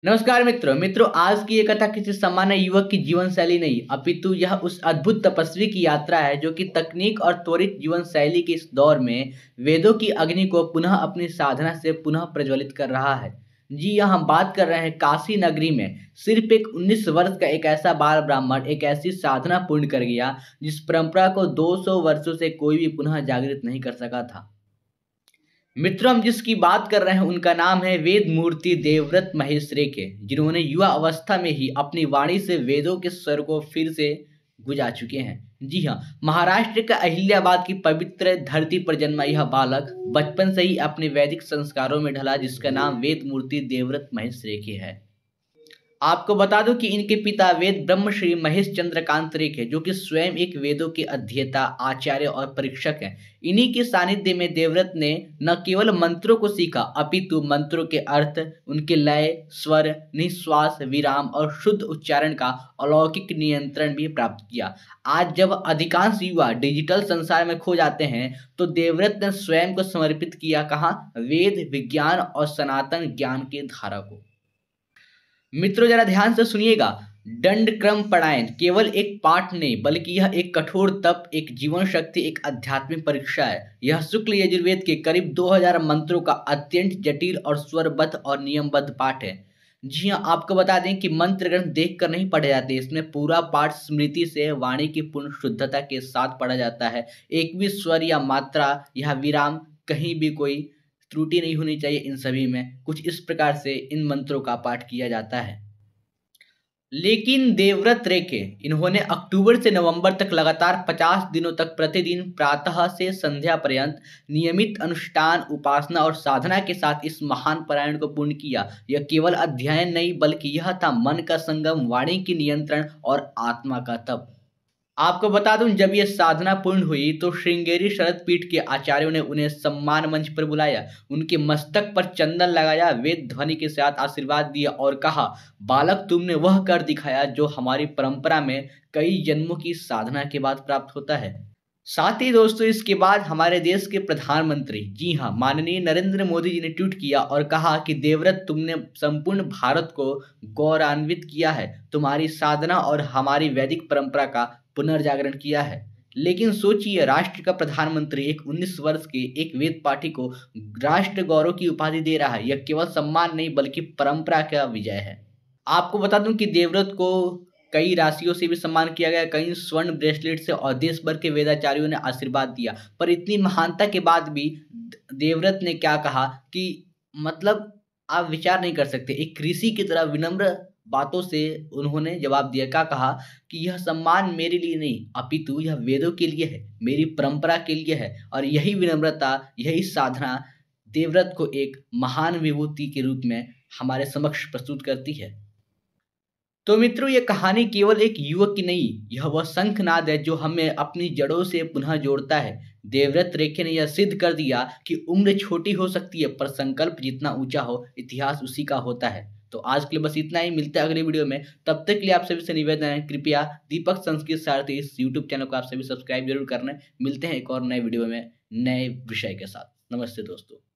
नमस्कार मित्रों आज की ये कथा किसी सामान्य युवक की जीवन शैली नहीं अपितु यह उस अद्भुत तपस्वी की यात्रा है जो कि तकनीक और त्वरित जीवन शैली के इस दौर में वेदों की अग्नि को पुनः अपनी साधना से पुनः प्रज्वलित कर रहा है। जी यहाँ हम बात कर रहे हैं काशी नगरी में सिर्फ एक 19 वर्ष का एक ऐसा बाल ब्राह्मण एक ऐसी साधना पूर्ण कर गया जिस परंपरा को 200 वर्षों से कोई भी पुनः जागृत नहीं कर सका था। मित्रों हम जिसकी बात कर रहे हैं उनका नाम है वेद मूर्ति देवव्रत महेश रेखे, जिन्होंने युवा अवस्था में ही अपनी वाणी से वेदों के स्वर को फिर से गुजा चुके हैं। जी हाँ, महाराष्ट्र का अहिल्याबाद की पवित्र धरती पर जन्मा यह बालक बचपन से ही अपने वैदिक संस्कारों में ढला, जिसका नाम वेद मूर्ति देवव्रत महेश रेखे है। आपको बता दूं कि इनके पिता वेद ब्रह्म श्री महेश चंद्रकांत रेखे, जो कि स्वयं एक वेदों के अध्येता, आचार्य और परीक्षक हैं। इन्हीं के सानिध्य में देवव्रत ने न केवल मंत्रों को सीखा अपितु मंत्रों के अर्थ, उनके लय, स्वर, निश्वास, विराम और शुद्ध उच्चारण का अलौकिक नियंत्रण भी प्राप्त किया। आज जब अधिकांश युवा डिजिटल संसार में खो जाते हैं तो देवव्रत ने स्वयं को समर्पित किया कहाँ? वेद, विज्ञान और सनातन ज्ञान की धारा को। मित्रों जरा ध्यान से सुनिएगा। दंड क्रम परायण केवल एक पाठ नहीं बल्कि यह एक कठोर तप, एक जीवन शक्ति, एक आध्यात्मिक परीक्षा है। यह शुक्ल यजुर्वेद के करीब 2000 मंत्रों का अत्यंत जटिल और स्वरबद्ध और नियमबद्ध पाठ है। जी हाँ, आपको बता दें कि मंत्र ग्रंथ देख कर नहीं पढ़े जाते, इसमें पूरा पाठ स्मृति से वाणी की पूर्ण शुद्धता के साथ पढ़ा जाता है। एक भी स्वर या मात्रा या विराम, कहीं भी कोई त्रुटि नहीं होनी चाहिए। इन सभी में कुछ इस प्रकार से इन मंत्रों का पाठ किया जाता है। लेकिन देवव्रत रेखे इन्होंने अक्टूबर से नवंबर तक लगातार 50 दिनों तक प्रतिदिन प्रातः से संध्या पर्यंत नियमित अनुष्ठान, उपासना और साधना के साथ इस महान पारायण को पूर्ण किया। यह केवल अध्ययन नहीं बल्कि यह था मन का संगम, वाणी की नियंत्रण और आत्मा का तप। आपको बता दूं जब यह साधना पूर्ण हुई तो श्रृंगेरी शरद पीठ के आचार्यों ने उन्हें सम्मान मंच पर बुलाया, उनके मस्तक पर चंदन लगाया, वेद ध्वनि के साथ आशीर्वाद दिया और कहा, बालक तुमने वह कर दिखाया जो हमारी परंपरा में कई जन्मों की साधना के बाद प्राप्त होता है। साथ ही दोस्तों इसके बाद हमारे देश के प्रधानमंत्री, जी हाँ, माननीय नरेंद्र मोदी जी ने ट्वीट किया और कहा कि देवव्रत तुमने संपूर्ण भारत को गौरवान्वित किया है, तुम्हारी साधना और हमारी वैदिक परंपरा का पुनर्जागरण किया है। लेकिन सोचिए, राष्ट्र का प्रधानमंत्री एक 19 वर्ष के एक वेद पाठी को राष्ट्र गौरव की उपाधि दे रहा है। यह केवल सम्मान नहीं बल्कि परंपरा का विजय है। आपको बता दूं कि देवव्रत को कई राशियों से भी सम्मान किया गया, कई स्वर्ण ब्रेसलेट से, और देश भर के वेदाचार्यों ने आशीर्वाद दिया। पर इतनी महानता के बाद भी देवव्रत ने क्या कहा कि मतलब आप विचार नहीं कर सकते, एक ऋषि की तरह विनम्र बातों से उन्होंने जवाब दिया। क्या कहा कि यह सम्मान मेरे लिए नहीं अपितु यह वेदों के लिए है, मेरी परंपरा के लिए है। और यही विनम्रता, यही साधना देवव्रत को एक महान विभूति के रूप में हमारे समक्ष प्रस्तुत करती है। तो मित्रों ये कहानी केवल एक युवक की नहीं, यह वह शंखनाद है जो हमें अपनी जड़ों से पुनः जोड़ता है। देवव्रत रेखे ने यह सिद्ध कर दिया कि उम्र छोटी हो सकती है पर संकल्प जितना ऊंचा हो, इतिहास उसी का होता है। तो आज के लिए बस इतना ही, मिलते हैं अगले वीडियो में। तब तक के लिए आप सभी से निवेदन है, कृपया दीपक संस्कृत सारथी इस यूट्यूब चैनल को आप सभी सब्सक्राइब जरूर करना। मिलते हैं एक और नए वीडियो में नए विषय के साथ। नमस्ते दोस्तों।